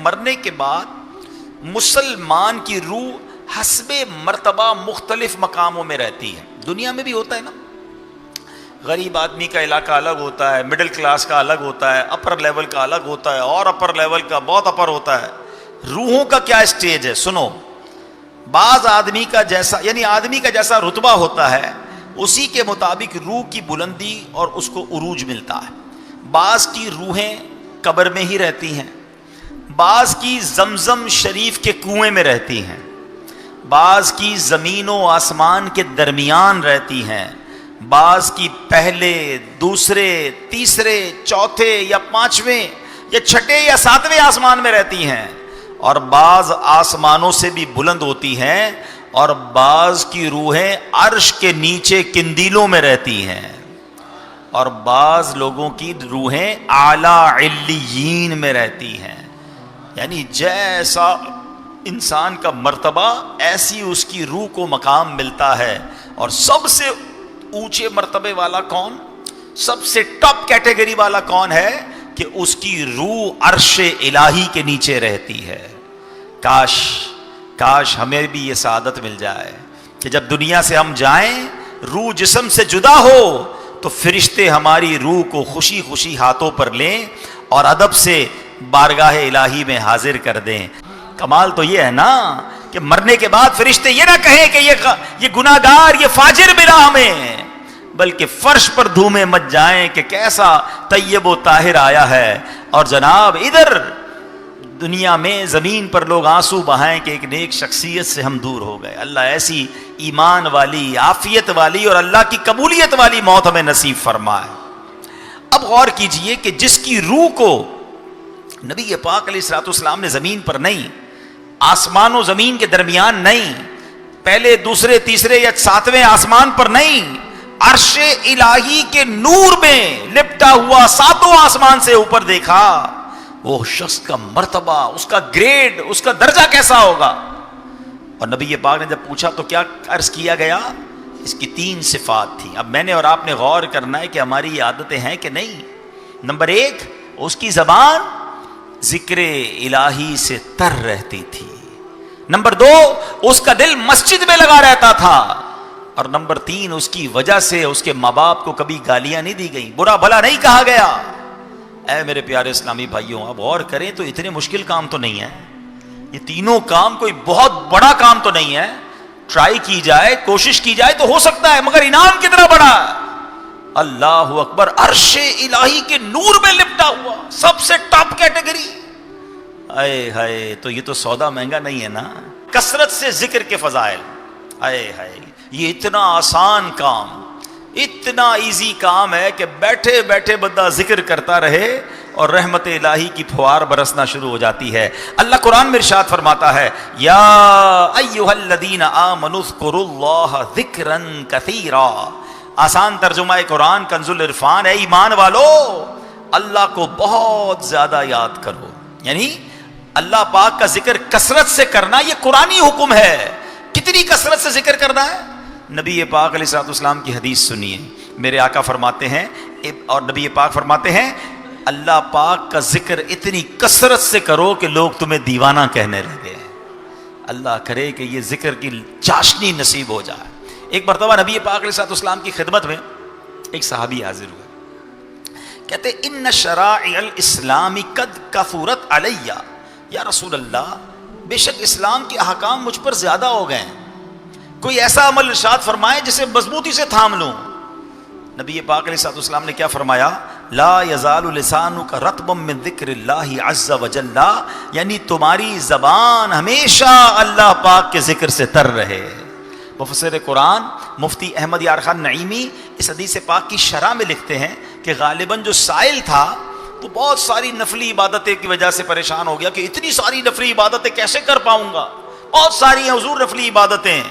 مرنے کے بعد مسلمان کی روح حسب مرتبہ مختلف مقاموں میں رہتی ہے. دنیا میں بھی ہوتا ہے نا, غریب آدمی کا علاقہ الگ ہوتا ہے, مڈل کلاس کا الگ ہوتا ہے, اپر لیول کا الگ ہوتا ہے, اور اپر لیول کا بہت اپر ہوتا ہے. روحوں کا کیا اسٹیج ہے سنو. بعض آدمی کا جیسا یعنی آدمی کا جیسا رتبہ ہوتا ہے اسی کے مطابق روح کی بلندی اور اس کو عروج ملتا ہے. بعض کی روحیں قبر میں ہی رہتی ہیں, بعض کی زمزم شریف کے کنویں میں رہتی ہیں, بعض کی زمین و آسمان کے درمیان رہتی ہیں, بعض کی پہلے دوسرے تیسرے چوتھے یا پانچویں یا چھٹے یا ساتویں آسمان میں رہتی ہیں, اور بعض آسمانوں سے بھی بلند ہوتی ہیں, اور بعض کی روحیں عرش کے نیچے قندیلوں میں رہتی ہیں, اور بعض لوگوں کی روحیں اعلی علیین میں رہتی ہیں. یعنی جیسا انسان کا مرتبہ ایسی اس کی روح کو مقام ملتا ہے. اور سب سے اونچے مرتبے والا کون, سب سے ٹاپ کیٹیگری والا کون ہے کہ اس کی روح عرش الہی کے نیچے رہتی ہے. کاش ہمیں بھی یہ سعادت مل جائے کہ جب دنیا سے ہم جائیں روح جسم سے جدا ہو تو فرشتے ہماری روح کو خوشی خوشی ہاتھوں پر لیں اور ادب سے بارگاہ الہی میں حاضر کر دیں. کمال تو یہ ہے نا کہ مرنے کے بعد فرشتے یہ نہ کہیں کہ یہ گناہگار یہ فاجر ملا ہمیں, بلکہ فرش پر دھومے مچ جائیں کہ کیسا طیب و طاہر آیا ہے. اور جناب ادھر دنیا میں زمین پر لوگ آنسو بہائیں کہ ایک نیک شخصیت سے ہم دور ہو گئے. اللہ ایسی ایمان والی عافیت والی اور اللہ کی قبولیت والی موت ہمیں نصیب فرمائے. اب غور کیجئے کہ جس کی روح کو نبی پاک علیہ الصلوۃ والسلام نے زمین پر نہیں, آسمان و زمین کے درمیان نہیں, پہلے دوسرے تیسرے یا ساتویں آسمان پر نہیں, عرش الہی کے نور میں لپٹا ہوا ساتوں آسمان سے اوپر دیکھا, وہ شخص کا مرتبہ, اس کا گریڈ, اس کا درجہ کیسا ہوگا. اور نبی پاک نے جب پوچھا تو کیا عرض کیا گیا, اس کی 3 صفات تھیں. اب میں نے اور آپ نے غور کرنا ہے کہ ہماری یہ عادتیں ہیں کہ نہیں. نمبر 1, اس کی زبان ذکر الہی سے تر رہتی تھی. نمبر 2, اس کا دل مسجد میں لگا رہتا تھا. اور نمبر 3, اس کی وجہ سے اس کے ماں باپ کو کبھی گالیاں نہیں دی گئیں, برا بھلا نہیں کہا گیا. اے میرے پیارے اسلامی بھائیوں, اب غور کریں تو اتنے مشکل کام تو نہیں ہے. یہ تینوں کام کوئی بہت بڑا کام تو نہیں ہے. ٹرائی کی جائے, کوشش کی جائے تو ہو سکتا ہے, مگر انعام کتنا بڑا ہے. اللہ اکبر, عرش الہی کے نور میں لپٹا ہوا سب سے ٹاپ کیٹیگری. اے ہائے, تو یہ تو سودا مہنگا نہیں ہے نا. کثرت سے ذکر کے فضائل, اے ہائے, یہ اتنا آسان کام, اتنا ایزی کام ہے کہ بیٹھے بیٹھے بندہ ذکر کرتا رہے اور رحمت الہی کی پھوار برسنا شروع ہو جاتی ہے. اللہ قرآن میں ارشاد فرماتا ہے, یا ایھا الذین آمنوا اذکروا اللہ ذکرا کثیرا. آسان ترجمہ قرآن کنز العرفان, اے ایمان والو اللہ کو بہت زیادہ یاد کرو. یعنی اللہ پاک کا ذکر کثرت سے کرنا یہ قرآنی حکم ہے. کتنی کثرت سے ذکر کرنا ہے؟ نبی پاک علیہ الصلوۃ والسلام کی حدیث سنیے. میرے آقا فرماتے ہیں اور نبی پاک فرماتے ہیں, اللہ پاک کا ذکر اتنی کثرت سے کرو کہ لوگ تمہیں دیوانہ کہنے لگے. اللہ کرے کہ یہ ذکر کی چاشنی نصیب ہو جائے. ایک مرتبہ نبی پاک علیہ الصلوۃ والسلام کی خدمت میں ایک صحابی حاضر ہوئے, کہتے ان شرائع الاسلام قد کثرت علی. یا رسول اللہ, بے شک اسلام کے احکام مجھ پر زیادہ ہو گئے ہیں, کوئی ایسا عمل ارشاد فرمائے جسے مضبوطی سے تھام لوں. نبی پاک علیہ الصلوۃ والسلام نے کیا فرمایا, لا یزال لسانک رطبا من ذکر اللہ عز وجل. یعنی تمہاری زبان ہمیشہ اللہ پاک کے ذکر سے تر رہے. مفسر قرآن مفتی احمد یار خان نعیمی اس حدیث پاک کی شرح میں لکھتے ہیں کہ غالباً جو سائل تھا وہ بہت ساری نفلی عبادتیں کی وجہ سے پریشان ہو گیا کہ اتنی ساری نفلی عبادتیں کیسے کر پاؤں گا, بہت ساری ہیں حضور نفلی عبادتیں.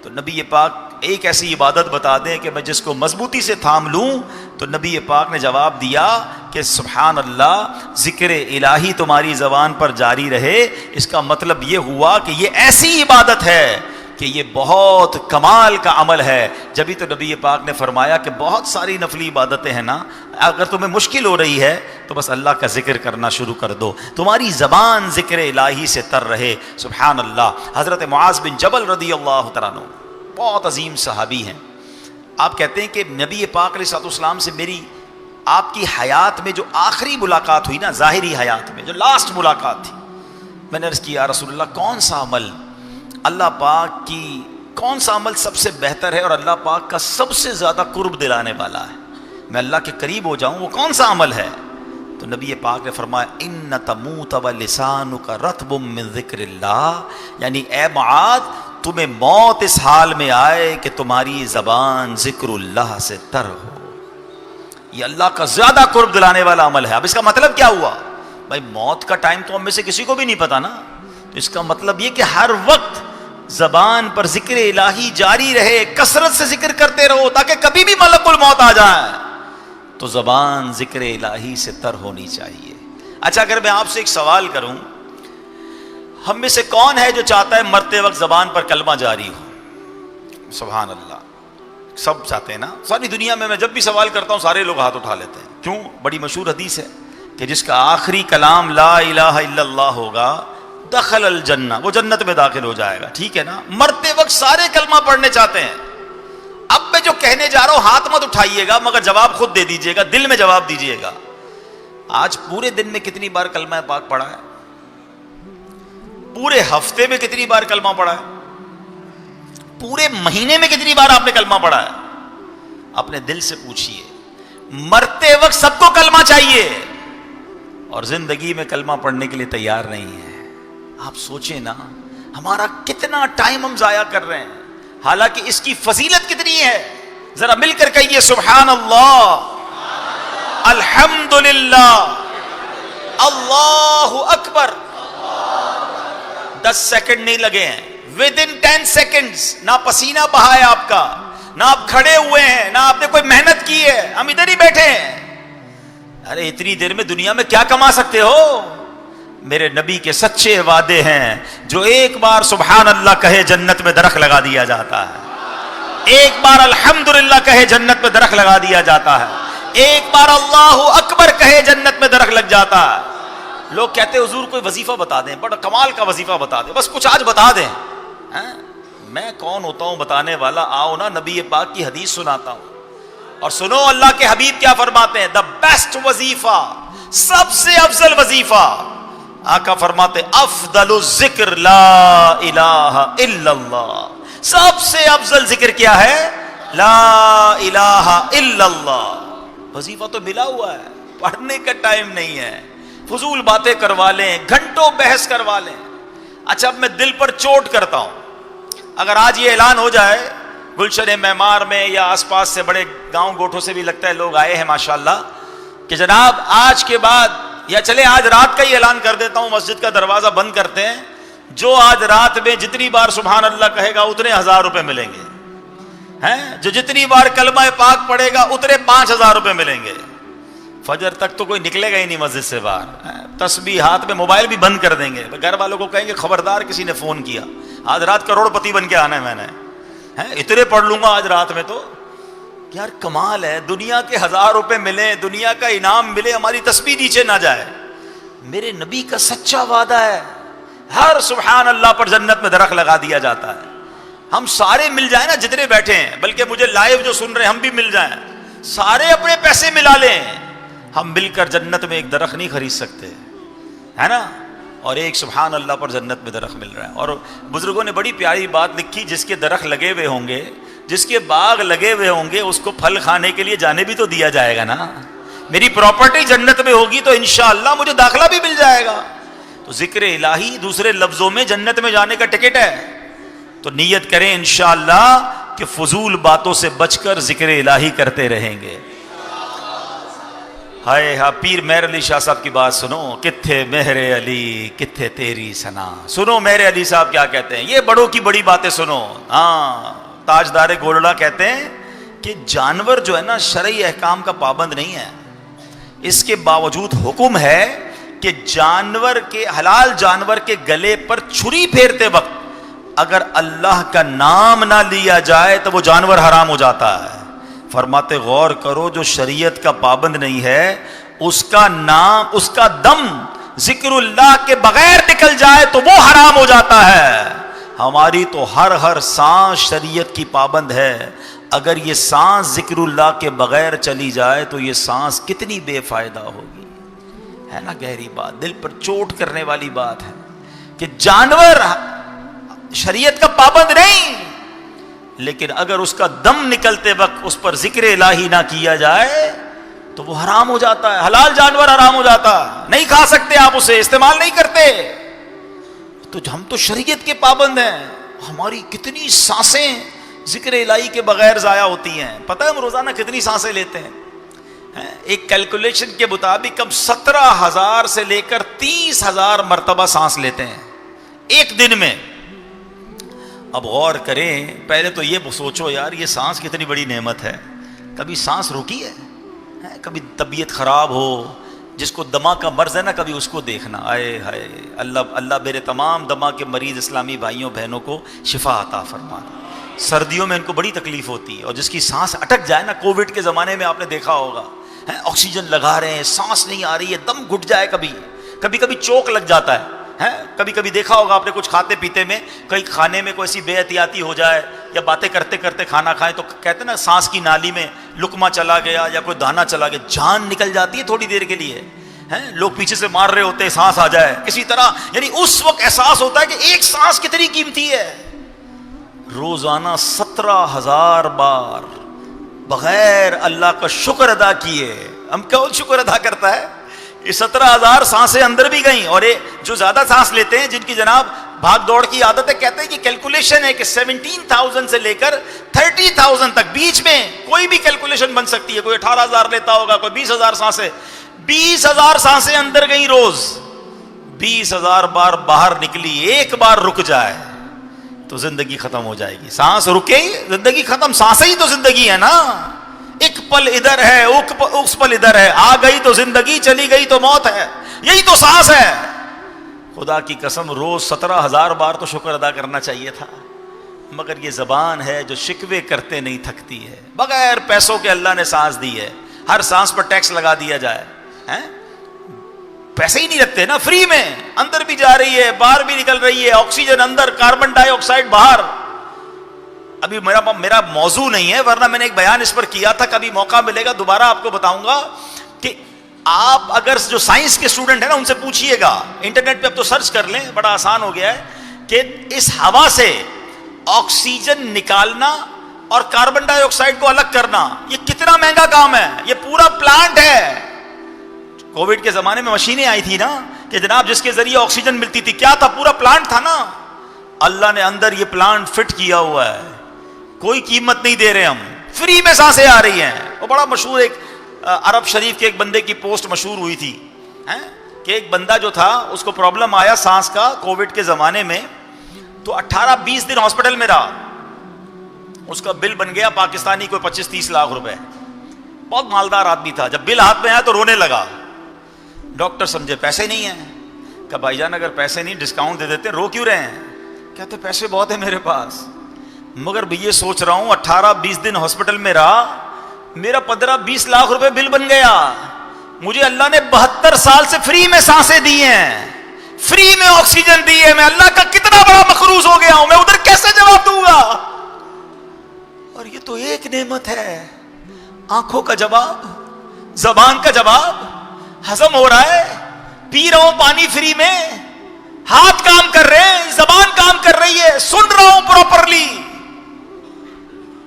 تو نبی پاک ایک ایسی عبادت بتا دیں کہ میں جس کو مضبوطی سے تھام لوں. تو نبی پاک نے جواب دیا کہ سبحان اللہ, ذکر الہی تمہاری زبان پر جاری رہے. اس کا مطلب یہ ہوا کہ یہ ایسی عبادت ہے کہ یہ بہت کمال کا عمل ہے. جبھی تو نبی پاک نے فرمایا کہ بہت ساری نفلی عبادتیں ہیں نا, اگر تمہیں مشکل ہو رہی ہے تو بس اللہ کا ذکر کرنا شروع کر دو, تمہاری زبان ذکر الہی سے تر رہے. سبحان اللہ. حضرت معاذ بن جبل رضی اللہ تعالیٰ عنہ بہت عظیم صحابی ہیں. آپ کہتے ہیں کہ نبی پاک علیہ الصلوۃ والسلام سے میری آپ کی حیات میں جو آخری ملاقات ہوئی نا, ظاہری حیات میں جو لاسٹ ملاقات تھی, میں نے عرض کیا رسول اللہ کون سا عمل اللہ پاک کی, کون سا عمل سب سے بہتر ہے اور اللہ پاک کا سب سے زیادہ قرب دلانے والا ہے, میں اللہ کے قریب ہو جاؤں, وہ کون سا عمل ہے؟ تو نبی پاک نے فرمایا ان تموت ولسانک رطب من ذکر اللہ, یعنی اے معاذ تمہیں موت اس حال میں آئے کہ تمہاری زبان ذکر اللہ سے تر ہو. یہ اللہ کا زیادہ قرب دلانے والا عمل ہے. اب اس کا مطلب کیا ہوا بھائی؟ موت کا ٹائم تو ہم میں سے کسی کو بھی نہیں پتا نا, تو اس کا مطلب یہ کہ ہر وقت زبان پر ذکر الہی جاری رہے, کثرت سے ذکر کرتے رہو تاکہ کبھی بھی ملک الموت آ جائے تو زبان ذکر الہی سے تر ہونی چاہیے. اچھا اگر میں آپ سے ایک سوال کروں, ہم میں سے کون ہے جو چاہتا ہے مرتے وقت زبان پر کلمہ جاری ہو؟ سبحان اللہ, سب چاہتے ہیں نا. ساری دنیا میں جب بھی سوال کرتا ہوں سارے لوگ ہاتھ اٹھا لیتے ہیں. کیوں؟ بڑی مشہور حدیث ہے کہ جس کا آخری کلام لا الہ الا اللہ ہوگا دخل الجنہ, وہ جنت میں داخل ہو جائے گا. ٹھیک ہے نا, مرتے وقت سارے کلمہ پڑھنے چاہتے ہیں. اب میں جو کہنے جا رہا ہوں ہاتھ مت اٹھائیے گا, مگر جواب خود دے دیجئے گا, دل میں جواب دیجئے گا. آج پورے دن میں کتنی بار کلمہ پاک پڑھا ہے؟ پورے ہفتے میں کتنی بار کلمہ پڑھا ہے؟ پورے مہینے میں کتنی بار آپ نے کلمہ پڑھا ہے؟ اپنے دل سے پوچھئے. مرتے وقت سب کو کلمہ چاہیے اور زندگی میں کلمہ پڑھنے کے لیے تیار نہیں ہے. آپ سوچیں نا ہمارا کتنا ٹائم ہم ضائع کر رہے ہیں, حالانکہ اس کی فضیلت کتنی ہے. ذرا مل کر کہیے سبحان اللہ, الحمدللہ, اللہ اکبر. 10 سیکنڈ نہیں لگے ہیں, ودن 10 سیکنڈز. نہ پسینہ بہا ہے آپ کا, نہ آپ کھڑے ہوئے ہیں, نہ آپ نے کوئی محنت کی ہے, ہم ادھر ہی بیٹھے ہیں. ارے اتنی دیر میں دنیا میں کیا کما سکتے ہو؟ میرے نبی کے سچے وعدے ہیں, جو ایک بار سبحان اللہ کہے جنت میں درخت لگا دیا جاتا ہے, ایک بار الحمدللہ کہے جنت میں درخت لگا دیا جاتا ہے, ایک بار اللہ اکبر کہے جنت میں درخت لگ جاتا ہے. لوگ کہتے ہیں حضور کوئی وظیفہ بتا دیں, بڑا کمال کا وظیفہ بتا دیں, بس کچھ آج بتا دیں. میں کون ہوتا ہوں بتانے والا؟ آؤ نا نبی پاک کی حدیث سناتا ہوں, اور سنو اللہ کے حبیب کیا فرماتے ہیں. دا بیسٹ وظیفہ, سب سے افضل وظیفہ, آقا فرماتے افضل الذکر لا الہ الا اللہ. سب سے افضل ذکر کیا ہے؟ لا الہ الا اللہ. وظیفہ تو ملا ہوا ہے, پڑھنے کا ٹائم نہیں ہے, فضول باتیں کروا لیں, گھنٹوں بحث کروا لیں. اچھا اب میں دل پر چوٹ کرتا ہوں, اگر آج یہ اعلان ہو جائے گلشن معمار میں یا آس پاس سے بڑے گاؤں گوٹھوں سے بھی لگتا ہے لوگ آئے ہیں ماشاءاللہ, کہ جناب آج کے بعد, یا چلے آج رات کا ہی اعلان کر دیتا ہوں, مسجد کا دروازہ بند کرتے ہیں, جو آج رات میں جتنی بار سبحان اللہ کہے گا اتنے 1000 روپے ملیں گے, ہیں جو جتنی بار کلمہ پاک پڑھے گا اتنے 5000 روپے ملیں گے. فجر تک تو کوئی نکلے گا ہی نہیں مسجد سے باہر, تسبیح ہاتھ میں, موبائل بھی بند کر دیں گے. گھر والوں کو کہیں گے خبردار کسی نے فون کیا, آج رات کروڑ پتی بن کے آنا ہے میں نے, اتنے پڑھ لوں گا آج رات میں. تو یار کمال ہے, دنیا کے 1000 روپے ملیں, دنیا کا انعام ملے, ہماری تسبیح نیچے نہ جائے. میرے نبی کا سچا وعدہ ہے, ہر سبحان اللہ پر جنت میں درخت لگا دیا جاتا ہے. ہم سارے مل جائیں نا جتنے بیٹھے ہیں, بلکہ مجھے لائیو جو سن رہے ہیں ہم بھی مل جائیں, سارے اپنے پیسے ملا لیں, ہم مل کر جنت میں ایک درخت نہیں خرید سکتے, ہے نا. اور ایک سبحان اللہ پر جنت میں درخت مل رہا ہے. اور بزرگوں نے بڑی پیاری بات لکھی, جس کے درخت لگے ہوئے ہوں گے, جس کے باغ لگے ہوئے ہوں گے, اس کو پھل کھانے کے لیے جانے بھی تو دیا جائے گا نا. میری پراپرٹی جنت میں ہوگی تو انشاءاللہ مجھے داخلہ بھی مل جائے گا. تو ذکر الہی دوسرے لفظوں میں جنت میں جانے کا ٹکٹ ہے. تو نیت کریں انشاءاللہ کہ فضول باتوں سے بچ کر ذکر الہی کرتے رہیں گے. ہائے ہاں پیر مہر علی شاہ صاحب کی بات سنو, کتھے مہر علی کتھے تیری سنا. سنو مہر علی صاحب کیا کہتے ہیں, یہ بڑوں کی بڑی باتیں سنو. ہاں تاجدار گولڑا کہتے ہیں کہ جانور جو ہے نا شرعی احکام کا پابند نہیں ہے, اس کے باوجود حکم ہے کہ جانور کے, حلال جانور کے گلے پر چھری پھیرتے وقت اگر اللہ کا نام نہ لیا جائے تو وہ جانور حرام ہو جاتا ہے. فرماتے غور کرو جو شریعت کا پابند نہیں ہے اس کا نام اس کا دم ذکر اللہ کے بغیر نکل جائے تو وہ حرام ہو جاتا ہے. ہماری تو ہر سانس شریعت کی پابند ہے. اگر یہ سانس ذکر اللہ کے بغیر چلی جائے تو یہ سانس کتنی بے فائدہ ہوگی. ہے نا گہری بات, دل پر چوٹ کرنے والی بات ہے کہ جانور شریعت کا پابند نہیں, لیکن اگر اس کا دم نکلتے وقت اس پر ذکر الہی نہ کیا جائے تو وہ حرام ہو جاتا ہے. حلال جانور حرام ہو جاتا, نہیں کھا سکتے آپ اسے, استعمال نہیں کرتے. تو ہم تو شریعت کے پابند ہیں, ہماری کتنی سانسیں ذکر الہی کے بغیر ضائع ہوتی ہیں. پتہ ہے ہم روزانہ کتنی سانسیں لیتے ہیں؟ ایک کیلکولیشن کے مطابق ہم 17,000 سے لے کر 30,000 مرتبہ سانس لیتے ہیں ایک دن میں. اب غور کریں, پہلے تو یہ سوچو یار یہ سانس کتنی بڑی نعمت ہے. کبھی سانس روکی ہے؟ کبھی طبیعت خراب ہو, جس کو دما کا مرض ہے نا, کبھی اس کو دیکھنا, آئے ہائے اللہ میرے تمام دما کے مریض اسلامی بھائیوں بہنوں کو شفا عطا فرما. سردیوں میں ان کو بڑی تکلیف ہوتی ہے, اور جس کی سانس اٹک جائے نا, کووڈ کے زمانے میں آپ نے دیکھا ہوگا, آکسیجن لگا رہے ہیں, سانس نہیں آ رہی ہے, دم گھٹ جائے, کبھی چوک لگ جاتا ہے. کبھی دیکھا ہوگا آپ نے کچھ کھاتے پیتے میں, کئی کھانے میں کوئی ایسی بے احتیاطی ہو جائے یا باتیں کرتے کرتے کھانا کھائیں تو کہتے ہیں نا سانس کی نالی میں لقمہ چلا گیا یا کوئی دانا چلا گیا, جان نکل جاتی ہے تھوڑی دیر کے لیے. لوگ پیچھے سے مار رہے ہوتے ہیں, سانس آ جائے کسی طرح, یعنی اس وقت احساس ہوتا ہے کہ ایک سانس کتنی قیمتی ہے. روزانہ 17,000 بار بغیر اللہ کا شکر ادا کیے. ہم کون شکر ادا کرتا ہے؟ یہ 17,000 سانسیں اندر بھی گئیں. اور جو زیادہ سانس لیتے ہیں, جن کی جناب بھاگ دوڑ کی عادت ہے, کہتے ہیں کہ کیلکولیشن ہے کہ 17,000 سے لے کر 30,000 تک بیچ میں کوئی بھی کیلکولیشن بن سکتی ہے. کوئی 18,000 لیتا ہوگا, کوئی 20,000 سانسیں. 20,000 سانسیں اندر گئیں روز. 20,000 بار باہر نکلی, ایک بار رک جائے تو زندگی ختم ہو جائے گی. سانس رکے ہی زندگی ختم. سانسیں ہی تو زندگی ہے نا. ایک پل ادھر ہے, اس پل ادھر ہے, آ گئی تو زندگی, چلی گئی تو موت ہے. یہی تو سانس ہے. خدا کی قسم روز 17,000 بار تو شکر ادا کرنا چاہیے تھا, مگر یہ زبان ہے جو شکوے کرتے نہیں تھکتی ہے. بغیر پیسوں کے اللہ نے سانس دی ہے, ہر سانس پر ٹیکس لگا دیا جائے. پیسے ہی نہیں لگتے نا, فری میں اندر بھی جا رہی ہے, باہر بھی نکل رہی ہے, آکسیجن اندر, کاربن ڈائی آکسائڈ باہر. ابھی میرا موضوع نہیں ہے, ورنہ میں نے ایک بیان اس پر کیا تھا, کبھی موقع ملے گا دوبارہ آپ کو بتاؤں گا کہ آپ اگر جو سائنس کے اسٹوڈنٹ ہیں نا ان سے پوچھئے گا, انٹرنیٹ پہ اب تو سرچ کر لیں, بڑا آسان ہو گیا ہے, کہ اس ہوا سے آکسیجن نکالنا اور کاربن ڈائی آکسائڈ کو الگ کرنا یہ کتنا مہنگا کام ہے. یہ پورا پلانٹ ہے. کووڈ کے زمانے میں مشینیں آئی تھی نا کہ جناب جس کے ذریعے آکسیجن ملتی تھی, کیا تھا؟ پورا پلانٹ تھا نا. اللہ نے اندر یہ پلانٹ فٹ کیا ہوا ہے, کوئی قیمت نہیں دے رہے ہم, فری میں سانسیں آ رہی ہیں. وہ بڑا مشہور ایک عرب شریف کے ایک بندے کی پوسٹ مشہور ہوئی تھی کہ ایک بندہ جو تھا اس کو پرابلم آیا سانس کا کووڈ کے زمانے میں, تو 18-20 دن ہاسپٹل میں رہا. اس کا بل بن گیا پاکستانی کوئی 25-30 لاکھ روپے. بہت مالدار آدمی تھا. جب بل ہاتھ میں آیا تو رونے لگا. ڈاکٹر سمجھے پیسے نہیں ہیں. کہ بھائی جان اگر پیسے نہیں ڈسکاؤنٹ دے دیتے, رو کیوں رہے ہیں؟ کہتے پیسے بہت ہیں میرے پاس, مگر بھی یہ سوچ رہا ہوں 18-20 دن ہاسپٹل میں رہا, میرا 15-20 لاکھ روپے بل بن گیا. مجھے اللہ نے 72 سال سے فری میں سانسیں دی ہیں, فری میں آکسیجن دی ہے. میں اللہ کا کتنا بڑا مقروض ہو گیا ہوں, میں ادھر کیسے جواب دوں گا؟ اور یہ تو ایک نعمت ہے. آنکھوں کا جواب, زبان کا جواب, ہضم ہو رہا ہے, پی رہا ہوں پانی فری میں, ہاتھ کام کر رہے ہیں, زبان کام کر رہی ہے, سن رہا ہوں پراپرلی.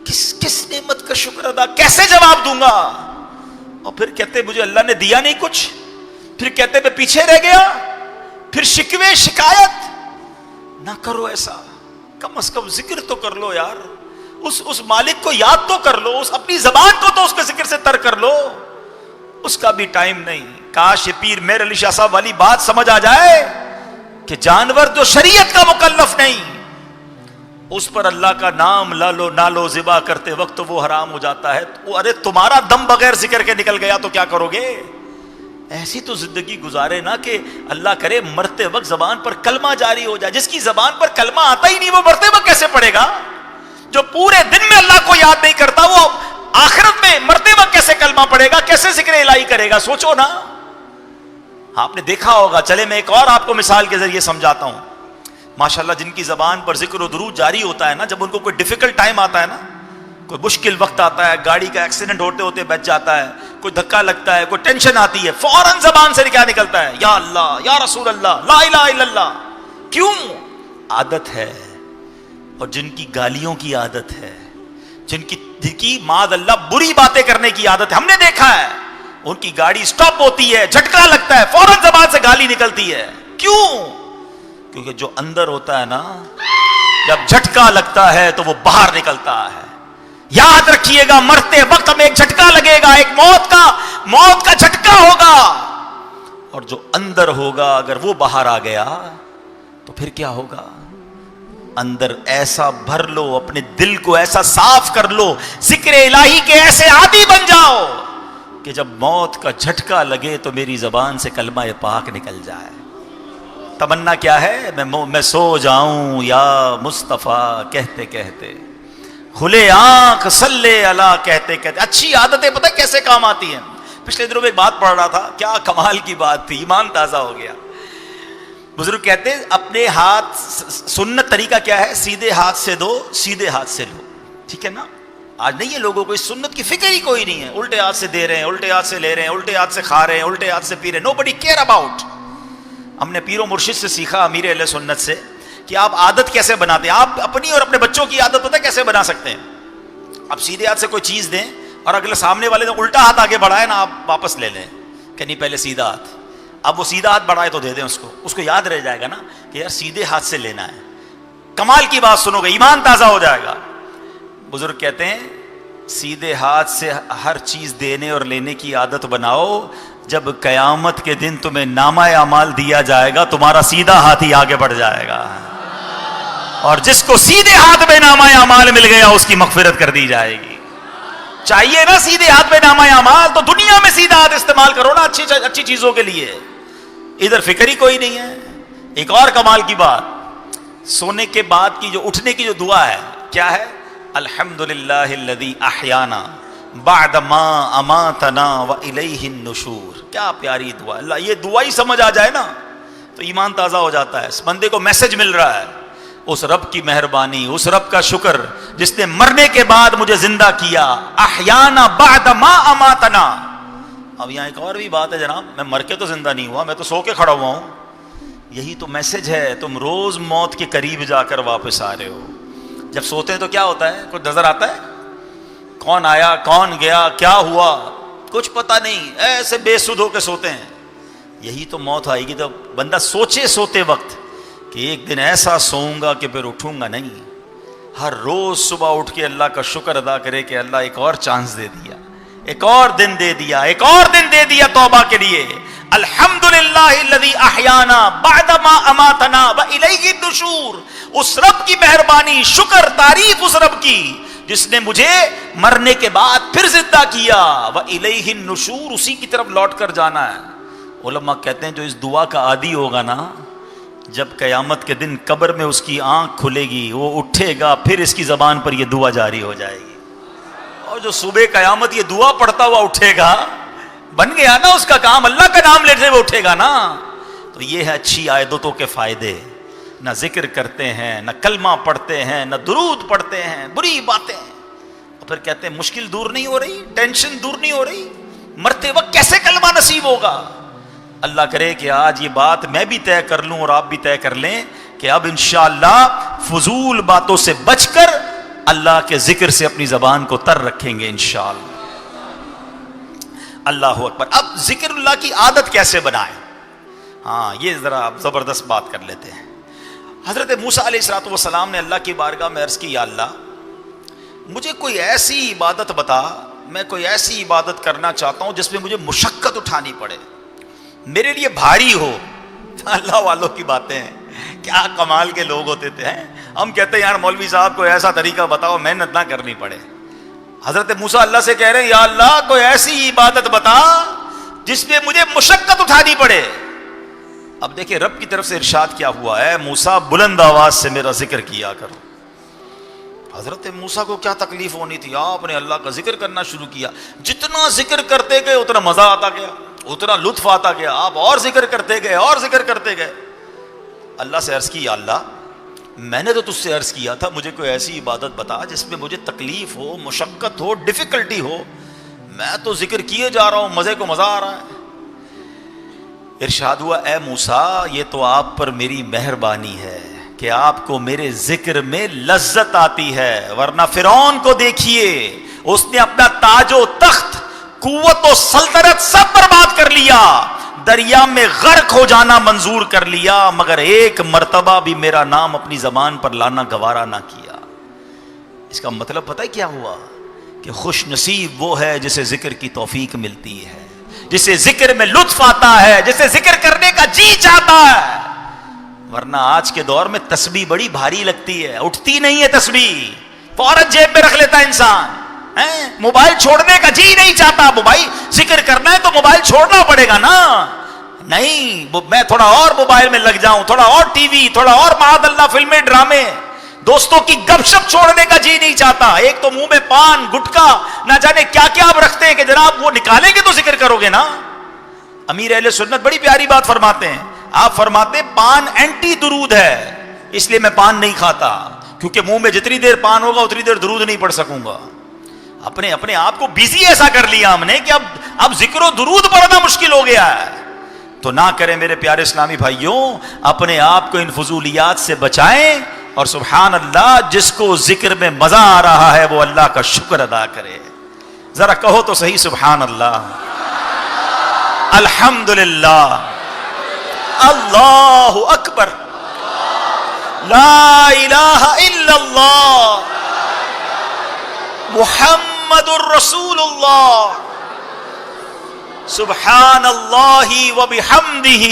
کس نعمت کا شکر ادا, کیسے جواب دوں گا؟ اور پھر کہتے مجھے اللہ نے دیا نہیں کچھ, پھر کہتے میں پیچھے رہ گیا, پھر شکوے شکایت نہ کرو. ایسا کم از کم ذکر تو کر لو یار, اس مالک کو یاد تو کر لو, اس اپنی زبان کو تو اس کے ذکر سے تر کر لو. اس کا بھی ٹائم نہیں. کاش پیر میر علی شاہ صاحب والی بات سمجھ آ جائے کہ جانور جو شریعت کا مکلف نہیں, اس پر اللہ کا نام لالو نالو ذبح کرتے وقت وہ حرام ہو جاتا ہے. ارے تمہارا دم بغیر ذکر کے نکل گیا تو کیا کرو گے؟ ایسی تو زندگی گزارے نا کہ اللہ کرے مرتے وقت زبان پر کلمہ جاری ہو جائے. جس کی زبان پر کلمہ آتا ہی نہیں وہ مرتے وقت کیسے پڑھے گا؟ جو پورے دن میں اللہ کو یاد نہیں کرتا وہ آخرت میں مرتے وقت کیسے کلمہ پڑھے گا، کیسے ذکر الہی کرے گا؟ سوچو نا. آپ نے دیکھا ہوگا، چلے میں ایک اور آپ کو مثال کے ذریعے سمجھاتا ہوں. ماشاءاللہ جن کی زبان پر ذکر و درود جاری ہوتا ہے نا، جب ان کو کوئی ڈیفیکلٹ ٹائم آتا ہے نا، کوئی مشکل وقت آتا ہے، گاڑی کا ایکسیڈنٹ ہوتے ہوتے بچ جاتا ہے، کوئی دھکا لگتا ہے، کوئی ٹینشن آتی ہے، فوراً زبان سے کیا نکلتا ہے؟ یا اللہ، یا رسول اللہ، لا الہ الا اللہ. کیوں؟ عادت ہے. اور جن کی گالیوں کی عادت ہے، جن کی معاذ اللہ بری باتیں کرنے کی عادت ہے، ہم نے دیکھا ہے ان کی گاڑی سٹاپ ہوتی ہے، جھٹکا لگتا ہے، فوراً زبان سے گالی نکلتی ہے. کیوں؟ کیونکہ جو اندر ہوتا ہے نا، جب جھٹکا لگتا ہے تو وہ باہر نکلتا ہے. یاد رکھیے گا، مرتے وقت ہمیں ایک جھٹکا لگے گا، ایک موت کا جھٹکا ہوگا، اور جو اندر ہوگا اگر وہ باہر آ گیا تو پھر کیا ہوگا؟ اندر ایسا بھر لو، اپنے دل کو ایسا صاف کر لو، ذکر الہی کے ایسے عادی بن جاؤ کہ جب موت کا جھٹکا لگے تو میری زبان سے کلمہ پاک نکل جائے. تمنا کیا ہے؟ میں سو جاؤں یا مصطفیٰ کہتے کہتے، کھلے آنکھ صلی اللہ کہتے کہتے. اچھی عادتیں پتہ کیسے کام آتی ہیں؟ پچھلے دنوں میں ایک بات پڑھ رہا تھا، کیا کمال کی بات تھی، ایمان تازہ ہو گیا. بزرگ کہتے ہیں اپنے ہاتھ، سنت طریقہ کیا ہے؟ سیدھے ہاتھ سے دو، سیدھے ہاتھ سے لو. ٹھیک ہے نا؟ آج نہیں ہے لوگوں کو اس سنت کی فکر ہی کوئی نہیں ہے. الٹے ہاتھ سے دے رہے ہیں، الٹے ہاتھ سے لے رہے ہیں، الٹے ہاتھ سے کھا رہے ہیں، الٹے ہاتھ سے پی رہے ہیں. nobody care about. ہم نے پیر و مرشد سے سیکھا، امیر اہل سنت سے، کہ آپ عادت کیسے بناتے ہیں. آپ اپنی اور اپنے بچوں کی عادت پتہ کیسے بنا سکتے ہیں؟ آپ سیدھے ہاتھ سے کوئی چیز دیں اور اگلے سامنے والے نے الٹا ہاتھ آگے بڑھائے نا، آپ واپس لے لیں کہ نہیں پہلے سیدھا ہاتھ. اب وہ سیدھا ہاتھ بڑھائے تو دے دیں اس کو یاد رہ جائے گا نا کہ یار سیدھے ہاتھ سے لینا ہے. کمال کی بات سنو گے، ایمان تازہ ہو جائے گا. بزرگ کہتے ہیں سیدھے ہاتھ سے ہر چیز دینے اور لینے کی عادت بناؤ. جب قیامت کے دن تمہیں نامہ اعمال دیا جائے گا تمہارا سیدھا ہاتھ ہی آگے بڑھ جائے گا، اور جس کو سیدھے ہاتھ میں نامہ اعمال مل گیا اس کی مغفرت کر دی جائے گی. چاہیے نا سیدھے ہاتھ میں نامہ اعمال، تو دنیا میں سیدھا ہاتھ استعمال کرو نا اچھی چیزوں کے لیے. ادھر فکر ہی کوئی نہیں ہے. ایک اور کمال کی بات، سونے کے بعد کی جو اٹھنے کی جو دعا ہے، کیا ہے؟ الحمدللہ الذی احیانا بعد ما اماتنا والیہ النشور. کیا پیاری دعا. اللہ یہ دعا ہی سمجھ آ جائے نا تو ایمان تازہ ہو جاتا ہے. اس بندے کو میسج مل رہا ہے، اس رب کی مہربانی، اس رب کا شکر جس نے مرنے کے بعد مجھے زندہ کیا. احیانا بعد ما اماتنا. اب یہاں ایک اور بھی بات ہے جناب، میں مر کے تو زندہ نہیں ہوا، میں تو سو کے کھڑا ہوا ہوں. یہی تو میسج ہے. تم روز موت کے قریب جا کر واپس آ رہے ہو. جب سوتے ہیں تو کیا ہوتا ہے؟ کچھ نظر آتا ہے؟ کون آیا، کون گیا، کیا ہوا، کچھ پتہ نہیں، ایسے بے سدھ ہو کے سوتے ہیں. یہی تو موت آئے گی تو بندہ سوچے سوتے وقت کہ ایک دن ایسا سوؤں گا کہ پھر اٹھوں گا نہیں. ہر روز صبح اٹھ کے اللہ کا شکر ادا کرے کہ اللہ ایک اور چانس دے دیا، ایک اور دن دے دیا، ایک اور دن دے دیا توبہ کے لیے. الحمدللہ الذی احیانا بعد ما اماتنا والیہ النشور. اس رب کی مہربانی، شکر، تعریف اس رب کی جس نے مجھے مرنے کے بعد پھر زندہ کیا. والیہ النشور، اسی کی طرف لوٹ کر جانا ہے. علماء کہتے ہیں جو اس دعا کا عادی ہوگا نا، جب قیامت کے دن قبر میں اس کی آنکھ کھلے گی، وہ اٹھے گا، پھر اس کی زبان پر یہ دعا جاری ہو جائے گی. اور جو صبح قیامت یہ دعا پڑھتا ہوا اٹھے گا، بن گیا نا اس کا کام، اللہ کا نام لیتے ہوئے اٹھے گا نا. تو یہ ہے اچھی عادتوں کے فائدے. نہ ذکر کرتے ہیں، نہ کلمہ پڑھتے ہیں، نہ درود پڑھتے ہیں، بری باتیں. اور پھر کہتے ہیں مشکل دور نہیں ہو رہی، ٹینشن دور نہیں ہو رہی، مرتے وقت کیسے کلمہ نصیب ہوگا. اللہ کرے کہ آج یہ بات میں بھی طے کر لوں اور آپ بھی طے کر لیں کہ اب انشاءاللہ فضول باتوں سے بچ کر اللہ کے ذکر سے اپنی زبان کو تر رکھیں گے انشاءاللہ. اللہ اکبر. اب ذکر اللہ کی عادت کیسے بنائیں؟ ہاں یہ ذرا زبردست بات کر لیتے ہیں. حضرت موسیٰ علیہ الصلوۃ والسلام نے اللہ کی بارگاہ میں عرض کی، یا اللہ مجھے کوئی ایسی عبادت بتا، میں کوئی ایسی عبادت کرنا چاہتا ہوں جس میں مجھے مشقت اٹھانی پڑے، میرے لیے بھاری ہو. اللہ والوں کی باتیں ہیں، کیا کمال کے لوگ ہوتے تھے. ہم کہتے ہیں یار مولوی صاحب کوئی ایسا طریقہ بتاؤ محنت نہ کرنی پڑے. حضرت موسیٰ اللہ سے کہہ رہے ہیں یا اللہ کوئی ایسی عبادت بتا جس میں مجھے مشقت اٹھانی پڑے. اب دیکھیں رب کی طرف سے ارشاد کیا ہوا ہے, موسیٰ بلند آواز سے میرا ذکر کیا کرو. حضرت موسیٰ کو کیا تکلیف ہونی تھی, آپ نے اللہ کا ذکر کرنا شروع کیا. جتنا ذکر کرتے گئے اتنا مزہ آتا گیا, اتنا لطف آتا گیا. آپ اور ذکر کرتے گئے اور ذکر کرتے گئے. اللہ سے عرض کی, یا اللہ میں نے تو تجھ سے عرض کیا تھا مجھے کوئی ایسی عبادت بتا جس میں مجھے تکلیف ہو, مشقت ہو, ڈیفیکلٹی ہو. میں تو ذکر کیے جا رہا ہوں, مزے کو مزہ آ رہا ہے. ارشاد ہوا, اے موسیٰ یہ تو آپ پر میری مہربانی ہے کہ آپ کو میرے ذکر میں لذت آتی ہے, ورنہ فرعون کو دیکھیے, اس نے اپنا تاج و تخت, قوت و سلطنت سب برباد کر لیا, دریا میں غرق ہو جانا منظور کر لیا, مگر ایک مرتبہ بھی میرا نام اپنی زبان پر لانا گوارا نہ کیا. اس کا مطلب پتہ ہے کیا ہوا, کہ خوش نصیب وہ ہے جسے ذکر کی توفیق ملتی ہے, جسے ذکر میں لطف آتا ہے, جسے ذکر کرنے کا جی چاہتا ہے. ورنہ آج کے دور میں تسبیح بڑی بھاری لگتی ہے, اٹھتی نہیں ہے تسبیح, فوراً جیب میں رکھ لیتا ہے انسان. موبائل چھوڑنے کا جی نہیں چاہتا, موبائل ذکر کرنا ہے تو موبائل چھوڑنا پڑے گا نا. نہیں میں تھوڑا اور موبائل میں لگ جاؤں, تھوڑا اور ٹی وی, تھوڑا اور معاذ اللہ فلمیں ڈرامے, دوستوں کی گپ شپ چھوڑنے کا جی نہیں چاہتا. ایک تو منہ میں پان گٹکا نہ جانے کیا کیا آپ رکھتے ہیں کہ جناب وہ نکالیں گے تو ذکر کرو گے نا. امیر اہل سنت بڑی پیاری بات فرماتے ہیں, آپ فرماتے ہیں پان اینٹی درود ہے, اس لیے میں پان نہیں کھاتا, کیونکہ منہ میں جتنی دیر پان ہوگا اتنی دیر درود نہیں پڑھ سکوں گا. اپنے آپ کو بیزی ایسا کر لیا ہم نے کہ اب ذکر و درود پڑھنا مشکل ہو گیا ہے. تو نہ کریں میرے پیارے اسلامی بھائیوں, اپنے آپ کو ان فضولیات سے بچائیں, اور سبحان اللہ جس کو ذکر میں مزہ آ رہا ہے وہ اللہ کا شکر ادا کرے. ذرا کہو تو صحیح, سبحان اللہ, الحمدللہ, اللہ اکبر, لا الہ الا اللہ, محمد الرسول اللہ, سبحان اللہ و بحمدہ,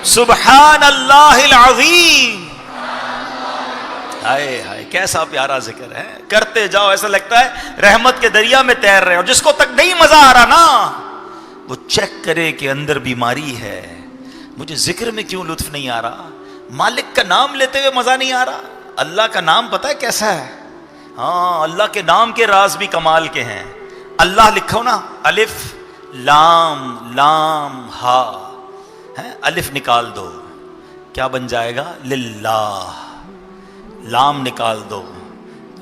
سبحان اللہ العظیم. ہائے ہائے کیسا پیارا ذکر ہے, کرتے جاؤ ایسا لگتا ہے رحمت کے دریا میں تیر رہے. اور جس کو تک نہیں مزہ آ رہا نا وہ چیک کرے کہ اندر بیماری ہے, مجھے ذکر میں کیوں لطف نہیں آ رہا, مالک کا نام لیتے ہوئے مزہ نہیں آ رہا. اللہ کا نام پتہ ہے کیسا ہے, ہاں اللہ کے نام کے راز بھی کمال کے ہیں. اللہ لکھو نا, الف لام لام ہا, الف نکال دو کیا بن جائے گا, للہ. لام نکال دو,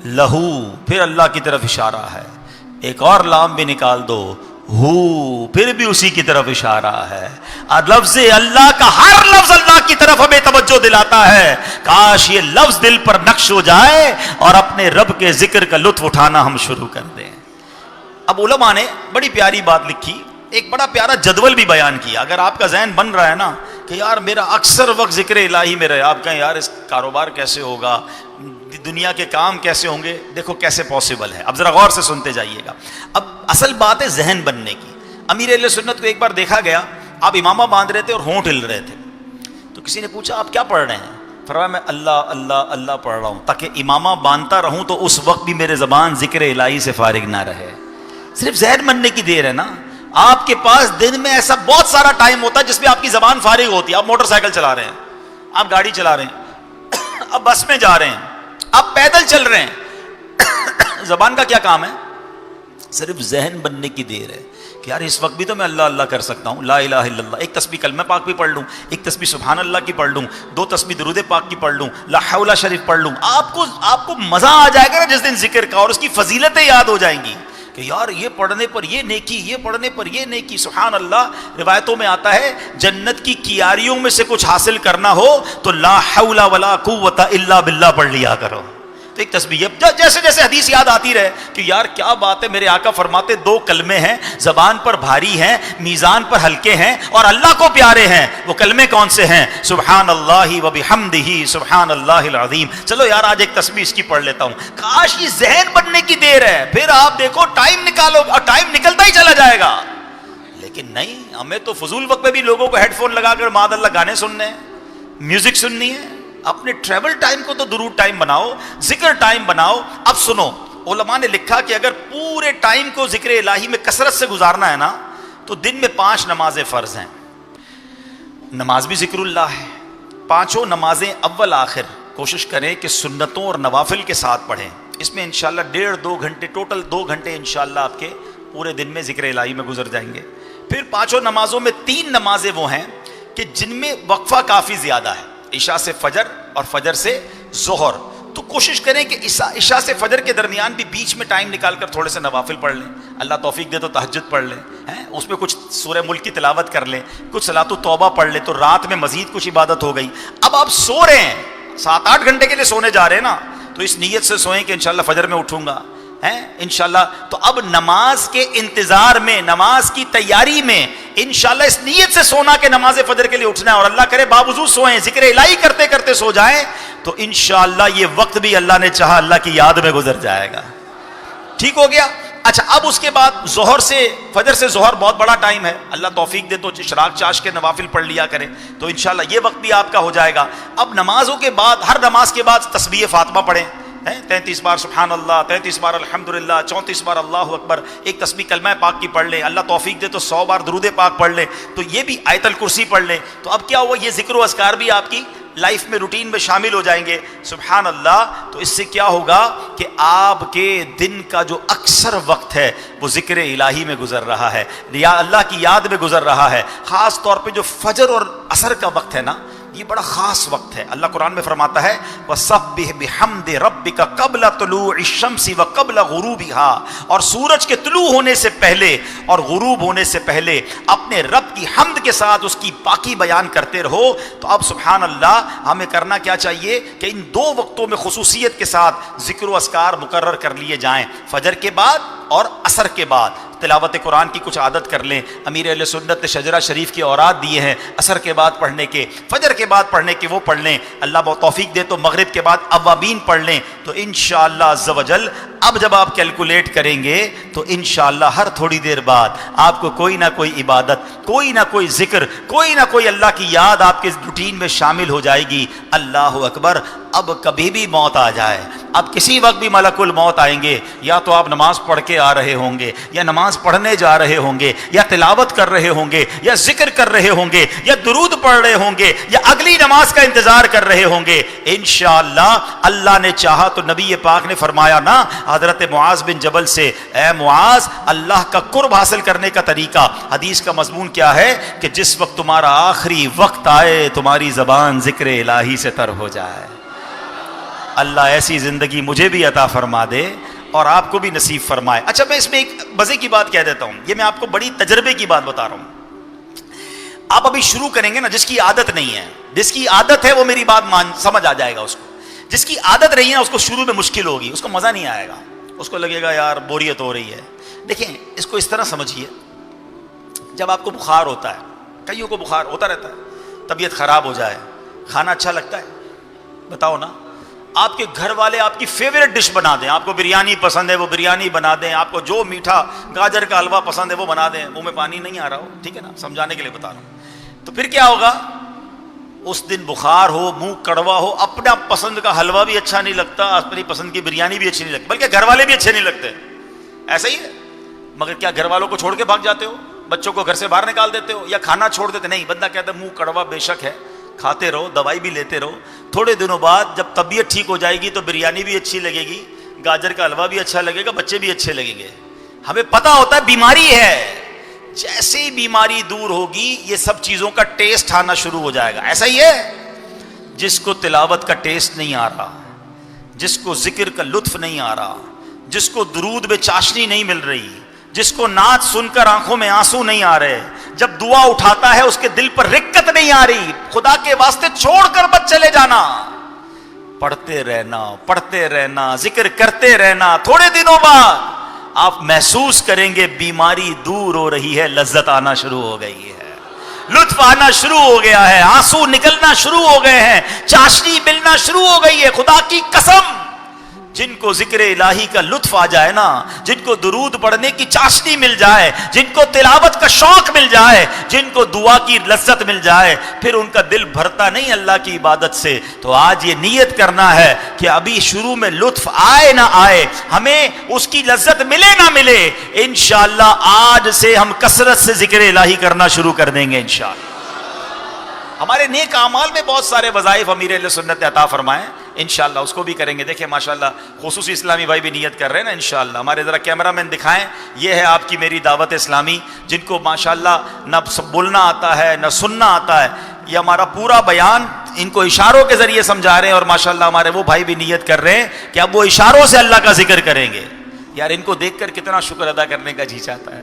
لہو, پھر اللہ کی طرف اشارہ ہے. ایک اور لام بھی نکال دو, ہو, پھر بھی اسی کی طرف اشارہ ہے. لفظ اللہ کا ہر لفظ اللہ کی طرف ہمیں توجہ دلاتا ہے. کاش یہ لفظ دل پر نقش ہو جائے اور اپنے رب کے ذکر کا لطف اٹھانا ہم شروع کر دیں. اب علماء نے بڑی پیاری بات لکھی, ایک بڑا پیارا جدول بھی بیان کیا. اگر آپ کا ذہن بن رہا ہے نا کہ یار میرا اکثر وقت ذکر الہی میں رہے, آپ کہیں یار اس کاروبار کیسے ہوگا, دنیا کے کام کیسے ہوں گے, دیکھو کیسے پاسبل ہے. اب ذرا غور سے سنتے جائیے گا. اب اصل بات ہے ذہن بننے کی. امیر اہل سنت کو ایک بار دیکھا گیا, آپ امامہ باندھ رہے تھے اور ہونٹ ہل رہے تھے. تو کسی نے پوچھا آپ کیا پڑھ رہے ہیں, فرمایا میں اللہ اللہ اللہ پڑھ رہا ہوں تاکہ امامہ باندھتا رہوں تو اس وقت بھی میرے زبان ذکر الہی سے فارغ نہ رہے. صرف ذہن بننے کی دیر ہے نا. آپ کے پاس دن میں ایسا بہت سارا ٹائم ہوتا ہے جس میں آپ کی زبان فارغ ہوتی ہے. آپ موٹر سائیکل چلا رہے ہیں, آپ گاڑی چلا رہے ہیں, آپ بس میں جا رہے ہیں, آپ پیدل چل رہے ہیں. زبان کا کیا کام ہے, صرف ذہن بننے کی دیر ہے کہ یار اس وقت بھی تو میں اللہ اللہ کر سکتا ہوں, لا الہ الا اللہ. ایک تسبیح کلمہ پاک بھی پڑھ لوں, ایک تسبیح سبحان اللہ کی پڑھ لوں, 2 تسبیح درود پاک کی پڑھ لوں, لا حول شریف پڑھ لوں. آپ کو مزہ آ جائے گا نا جس دن ذکر کا, اور اس کی فضیلتیں یاد ہو جائیں گی کہ یار یہ پڑھنے پر یہ نیکی, یہ پڑھنے پر یہ نیکی. سبحان اللہ, روایتوں میں آتا ہے جنت کی کیاریوں میں سے کچھ حاصل کرنا ہو تو لا حول ولا قوت الا باللہ پڑھ لیا کرو. تو ایک تسبیح جیسے جیسے حدیث یاد آتی رہے کہ یار کیا بات ہے, میرے آقا فرماتے 2 کلمے ہیں زبان پر بھاری ہیں, میزان پر ہلکے ہیں اور اللہ کو پیارے ہیں. وہ کلمے کون سے ہیں, سبحان اللہ و بحمدہ, سبحان اللہ العظیم. چلو یار آج ایک تسبیح اس کی پڑھ لیتا ہوں. کاش یہ ذہن بننے کی دیر ہے, پھر آپ دیکھو ٹائم نکالو اور ٹائم نکلتا ہی چلا جائے گا. لیکن نہیں, ہمیں تو فضول وقت میں بھی لوگوں کو ہیڈ فون لگا کر معاذ اللہ گانے سننے ہیں, میوزک سننی ہے. اپنے ٹریول ٹائم کو تو درود ٹائم بناؤ, ذکر ٹائم بناؤ. اب سنو, علماء نے لکھا کہ اگر پورے ٹائم کو ذکر الہی میں کثرت سے گزارنا ہے نا تو دن میں 5 نمازیں فرض ہیں. نماز بھی ذکر اللہ ہے. 5 نمازیں اول آخر کوشش کریں کہ سنتوں اور نوافل کے ساتھ پڑھیں. اس میں انشاءاللہ 1.5-2 گھنٹے ٹوٹل 2 گھنٹے انشاءاللہ آپ کے پورے دن میں ذکر الہی میں گزر جائیں گے. پھر 5 نمازوں میں 3 نمازیں وہ ہیں کہ جن میں وقفہ کافی زیادہ ہے. عشاء سے فجر اور فجر سے ظہر. تو کوشش کریں کہ عشاء سے فجر کے درمیان بھی بیچ میں ٹائم نکال کر تھوڑے سے نوافل پڑھ لیں. اللہ توفیق دے تو تہجد پڑھ لیں, اس میں کچھ سورہ ملک کی تلاوت کر لیں, کچھ صلاۃ التوبہ پڑھ لیں, تو رات میں مزید کچھ عبادت ہو گئی. اب آپ سو رہے ہیں, 7-8 گھنٹے کے لیے سونے جا رہے ہیں نا, تو اس نیت سے سوئیں کہ انشاءاللہ فجر میں اٹھوں گا انشاءاللہ. تو اب نماز کے انتظار میں, نماز کی تیاری میں انشاءاللہ اس نیت سے سونا کہ نماز فجر کے لیے اٹھنا ہے, اور اللہ کرے باوضو سوئیں, ذکر الہی کرتے کرتے سو جائیں, تو انشاءاللہ یہ وقت بھی اللہ نے چاہا اللہ کی یاد میں گزر جائے گا. ٹھیک ہو گیا. اچھا, اب اس کے بعد ظہر سے فجر سے ظہر بہت بڑا ٹائم ہے, اللہ توفیق دے تو اشراق چاش کے نوافل پڑھ لیا کریں, تو انشاءاللہ یہ وقت بھی آپ کا ہو جائے گا. اب نمازوں کے بعد, ہر نماز کے بعد تسبیح فاطمہ پڑھیں, 33 بار سبحان اللہ, 33 بار الحمدللہ, 34 بار اللہ اکبر, ایک تسبیح کلمہ پاک کی پڑھ لیں, اللہ توفیق دے تو 100 بار درود پاک پڑھ لیں, تو یہ بھی آیت الکرسی پڑھ لیں. تو اب کیا ہوا, یہ ذکر و اذکار بھی آپ کی لائف میں روٹین میں شامل ہو جائیں گے. سبحان اللہ. تو اس سے کیا ہوگا کہ آپ کے دن کا جو اکثر وقت ہے وہ ذکر الہی میں گزر رہا ہے, یا اللہ کی یاد میں گزر رہا ہے. خاص طور پہ جو فجر اور عصر کا وقت ہے نا, یہ بڑا خاص وقت ہے. اللہ قرآن میں فرماتا ہے وَسَبِّحْ بِحَمْدِ رَبِّكَ قَبْلَ طُلُوعِ الشَّمْسِ وَقَبْلَ غُرُوبِهَا, اور سورج کے طلوع ہونے سے پہلے اور غروب ہونے سے پہلے اپنے رب کی حمد کے ساتھ اس کی پاکی بیان کرتے رہو. تو اب سبحان اللہ, ہمیں کرنا کیا چاہیے کہ ان 2 وقتوں میں خصوصیت کے ساتھ ذکر و اذکار مقرر کر لیے جائیں, فجر کے بعد اور عصر کے بعد. تلاوت قرآن کی کچھ عادت کر لیں. امیر اہل سنت نے شجرہ شریف کے اوراد دیے ہیں عصر کے بعد پڑھنے کے, فجر کے بعد پڑھنے کے, وہ پڑھ لیں. اللہ بہت توفیق دے تو مغرب کے بعد اوابین پڑھ لیں. تو انشاءاللہ عز و جل اب جب آپ کیلکولیٹ کریں گے تو انشاءاللہ ہر تھوڑی دیر بعد آپ کو کوئی نہ کوئی عبادت, کوئی نہ کوئی ذکر, کوئی نہ کوئی اللہ کی یاد آپ کے روٹین میں شامل ہو جائے گی. اللہ اکبر. اب کبھی بھی موت آ جائے, اب کسی وقت بھی ملک الموت آئیں گے, یا تو آپ نماز پڑھ کے آ رہے ہوں گے, یا نماز پڑھنے جا رہے ہوں گے, یا تلاوت کر رہے ہوں گے, یا ذکر کر رہے ہوں گے, یا درود پڑھ رہے ہوں گے, یا اگلی نماز کا انتظار کر رہے ہوں گے. انشاءاللہ اللہ نے چاہا تو نبی پاک نے فرمایا نا حضرت معاذ بن جبل سے, اے معاذ, اللہ کا قرب حاصل کرنے کا طریقہ, حدیث کا مضمون کیا ہے کہ جس وقت تمہارا آخری وقت آئے تمہاری زبان ذکر الہی سے تر ہو جائے. اللہ ایسی زندگی مجھے بھی عطا فرما دے اور آپ کو بھی نصیب فرمائے. اچھا, میں اس میں ایک مزے کی بات کہہ دیتا ہوں, یہ میں آپ کو بڑی تجربے کی بات بتا رہا ہوں. آپ ابھی شروع کریں گے نا, جس کی عادت نہیں ہے, جس کی عادت ہے وہ میری بات سمجھ آ جائے گا اس کو. جس کی عادت رہی ہے نا اس کو شروع میں مشکل ہوگی, اس کو مزہ نہیں آئے گا, اس کو لگے گا یار بوریت ہو رہی ہے. دیکھیں اس کو اس طرح سمجھیے, جب آپ کو بخار ہوتا ہے, کئیوں کو بخار ہوتا رہتا ہے, طبیعت خراب ہو جائے, کھانا اچھا لگتا ہے, بتاؤ نا. آپ کے گھر والے آپ کی فیوریٹ ڈش بنا دیں, آپ کو بریانی پسند ہے وہ بریانی بنا دیں, آپ کو جو میٹھا گاجر کا حلوہ پسند ہے وہ بنا دیں. منہ میں پانی نہیں آ رہا ہو, ٹھیک ہے نا, سمجھانے کے لیے بتا رہا ہوں. تو پھر کیا ہوگا, اس دن بخار ہو, منہ کڑوا ہو, اپنا پسند کا حلوہ بھی اچھا نہیں لگتا, اپنی پسند کی بریانی بھی اچھی نہیں لگتی, بلکہ گھر والے بھی اچھے نہیں لگتے. ایسا ہی ہے. مگر کیا گھر والوں کو چھوڑ کے بھاگ جاتے ہو, بچوں کو گھر سے باہر نکال دیتے ہو, یا کھانا چھوڑ دیتے؟ نہیں, بندہ کہتا ہے منہ کڑوا بے شک ہے, کھاتے رہو, دوائی بھی لیتے رہو. تھوڑے دنوں بعد جب طبیعت ٹھیک ہو جائے گی تو بریانی بھی اچھی لگے گی, گاجر کا حلوہ بھی اچھا لگے گا, بچے بھی اچھے لگیں گے. ہمیں پتہ ہوتا ہے بیماری ہے, جیسے ہی بیماری دور ہوگی یہ سب چیزوں کا ٹیسٹ آنا شروع ہو جائے گا. ایسا ہی ہے. جس کو تلاوت کا ٹیسٹ نہیں آ رہا, جس کو ذکر کا لطف نہیں آ رہا, جس کو درود میں چاشنی نہیں مل رہی, جس کو نعت سن کر آنکھوں میں آنسو نہیں آ رہے, جب دعا اٹھاتا ہے اس کے دل پر رکت نہیں آ رہی, خدا کے واسطے چھوڑ کر مت چلے جانا, پڑھتے رہنا, پڑھتے رہنا, ذکر کرتے رہنا. تھوڑے دنوں بعد آپ محسوس کریں گے بیماری دور ہو رہی ہے, لذت آنا شروع ہو گئی ہے, لطف آنا شروع ہو گیا ہے, آنسو نکلنا شروع ہو گئے ہیں, چاشنی ملنا شروع ہو گئی ہے. خدا کی قسم, جن کو ذکر الہی کا لطف آ جائے نا، جن کو درود پڑھنے کی چاشنی مل جائے، جن کو تلاوت کا شوق مل جائے، جن کو دعا کی لذت مل جائے، پھر ان کا دل بھرتا نہیں اللہ کی عبادت سے۔ تو آج یہ نیت کرنا ہے کہ ابھی شروع میں لطف آئے نہ آئے، ہمیں اس کی لذت ملے نہ ملے، انشاءاللہ آج سے ہم کثرت سے ذکر الہی کرنا شروع کر دیں گے انشاءاللہ۔ ہمارے نیک اعمال میں بہت سارے وظائف امیر اہل سنت عطا فرمائیں، انشاءاللہ اس کو بھی کریں گے۔ دیکھیں ماشاءاللہ خصوصی اسلامی بھائی بھی نیت کر رہے ہیں نا انشاءاللہ۔ ہمارے ذرا کیمرہ مین دکھائیں، یہ ہے آپ کی میری دعوت اسلامی، جن کو ماشاءاللہ نہ بولنا آتا ہے نہ سننا آتا ہے، یہ ہمارا پورا بیان ان کو اشاروں کے ذریعے سمجھا رہے ہیں، اور ماشاءاللہ ہمارے وہ بھائی بھی نیت کر رہے ہیں کہ اب وہ اشاروں سے اللہ کا ذکر کریں گے۔ یار ان کو دیکھ کر کتنا شکر ادا کرنے کا جی چاہتا ہے۔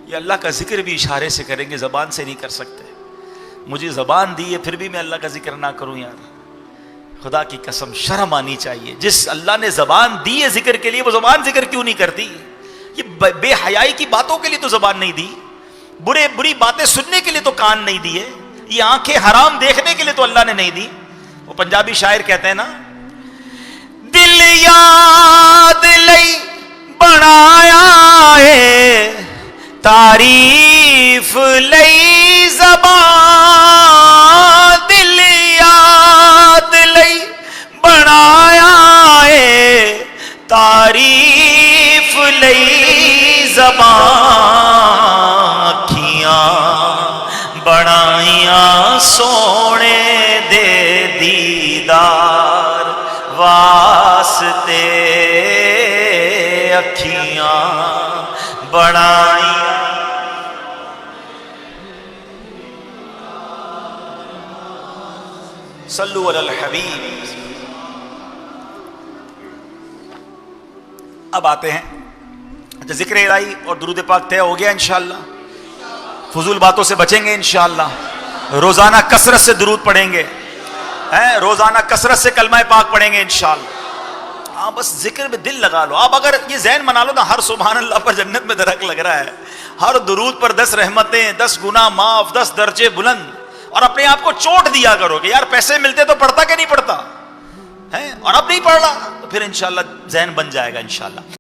یہ اللہ کا ذکر بھی اشارے سے کریں گے، زبان سے نہیں کر سکتے۔ مجھے زبان دی ہے پھر بھی میں اللہ کا ذکر نہ کروں، یار خدا کی قسم شرم آنی چاہیے۔ جس اللہ نے زبان دی ہے ذکر کے لیے، وہ زبان ذکر کیوں نہیں کرتی؟ یہ بے حیائی کی باتوں کے لیے تو زبان نہیں دی، بری باتیں سننے کے لیے تو کان نہیں دیے، یہ آنکھیں حرام دیکھنے کے لیے تو اللہ نے نہیں دی۔ وہ پنجابی شاعر کہتے ہیں نا، دل یاد لئی بنایا ہے تعریف لئی زبان، دل یاد لئی بنایا ہے تعریف لئی زبان، اکھیاں بنائیاں سونے دے دیدار واسطے، اکھیاں بنائیاں۔ صلو علی الحبیب۔ اب آتے ہیں ذکر الہی اور درود پاک طے ہو گیا انشاءاللہ، فضول باتوں سے بچیں گے انشاءاللہ، روزانہ کثرت سے درود پڑھیں گے، روزانہ کثرت سے کلمہ پاک پڑھیں گے انشاءاللہ۔ ہاں بس ذکر میں دل لگا لو۔ آپ اگر یہ ذہن بنا لو نا، ہر سبحان اللہ پر جنت میں درخت لگ رہا ہے، ہر درود پر 10 رحمتیں، 10 گناہ معاف، 10 درجے بلند، اور اپنے آپ کو چوٹ دیا کرو کہ یار پیسے ملتے تو پڑھتا کہ نہیں پڑھتا ہے، اور اب نہیں پڑھ رہا، تو پھر انشاءاللہ ذہن بن جائے گا انشاءاللہ۔